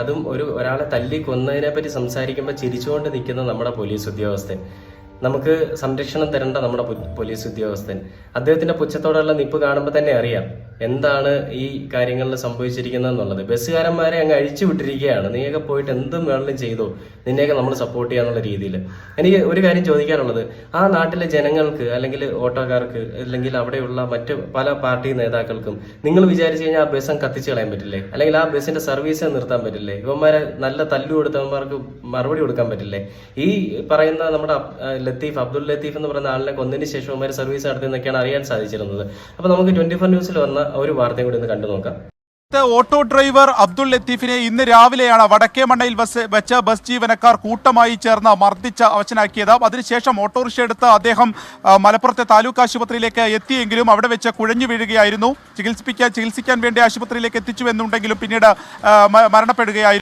അതും ഒരാളെ തല്ലി കൊന്നതിനെ പറ്റി സംസാരിക്കുമ്പോൾ ചിരിച്ചുകൊണ്ട് നിൽക്കുന്ന നമ്മുടെ പോലീസ് ഉദ്യോഗസ്ഥൻ, നമുക്ക് സംരക്ഷണം തരേണ്ട നമ്മുടെ പോലീസ് ഉദ്യോഗസ്ഥൻ, അദ്ദേഹത്തിന്റെ പുച്ഛത്തോടുള്ള നിപ്പ് കാണുമ്പോൾ തന്നെ അറിയാം എന്താണ് ഈ കാര്യങ്ങളിൽ സംഭവിച്ചിരിക്കുന്നത് എന്നുള്ളത്. ബസ്സുകാരന്മാരെ അങ്ങ് അഴിച്ചു വിട്ടിരിക്കുകയാണ്. നീയൊക്കെ പോയിട്ട് എന്തും വേണമെങ്കിലും ചെയ്തോ, നിന്നെയൊക്കെ നമ്മൾ സപ്പോർട്ട് ചെയ്യാന്നുള്ള രീതിയിൽ. എനിക്ക് ഒരു കാര്യം ചോദിക്കാനുള്ളത്, ആ നാട്ടിലെ ജനങ്ങൾക്ക് അല്ലെങ്കിൽ ഓട്ടോക്കാർക്ക് അല്ലെങ്കിൽ അവിടെയുള്ള മറ്റ് പല പാർട്ടി നേതാക്കൾക്കും നിങ്ങൾ വിചാരിച്ചു കഴിഞ്ഞാൽ ആ ബസ് കത്തിച്ച് കളയാൻ പറ്റില്ലേ? അല്ലെങ്കിൽ ആ ബസ്സിന്റെ സർവീസ് നിർത്താൻ പറ്റില്ലേ? ഇവന്മാരെ നല്ല തല്ലു കൊടുത്തവന്മാർക്ക് മറുപടി കൊടുക്കാൻ പറ്റില്ലേ? ഈ പറയുന്ന നമ്മുടെ അബ്ദുൽ ലത്തീഫ് എന്ന് പറയുന്ന ആളിനെ കൊന്നതിന് ശേഷം അവന്മാർ സർവീസ് നടത്തിയെന്നൊക്കെയാണ് അറിയാൻ സാധിച്ചിരുന്നത്. അപ്പൊ നമുക്ക് 24 ന്യൂസിൽ വന്ന ഒരു വാർത്തയും കൂടി ഒന്ന് കണ്ടു നോക്കാം. ഓട്ടോ ഡ്രൈവർ അബ്ദുൾ ലത്തീഫിനെ ഇന്ന് രാവിലെയാണ് വടക്കേമണ്ണയിൽ വെച്ച് ബസ് ജീവനക്കാർ കൂട്ടമായി ചേർന്ന് മർദ്ദിച്ച് അവശനാക്കിയത്. അതിനുശേഷം ഓട്ടോറിക്ഷ എടുത്ത് അദ്ദേഹം മലപ്പുറത്തെ താലൂക്ക് ആശുപത്രിയിലേക്ക് എത്തിയെങ്കിലും അവിടെ വെച്ച് കുഴഞ്ഞു വീഴുകയായിരുന്നു. ചികിത്സിക്കാൻ വേണ്ടി ആശുപത്രിയിലേക്ക് എത്തിച്ചു എന്നുണ്ടെങ്കിലും പിന്നീട് മരണപ്പെടുകയായിരുന്നു.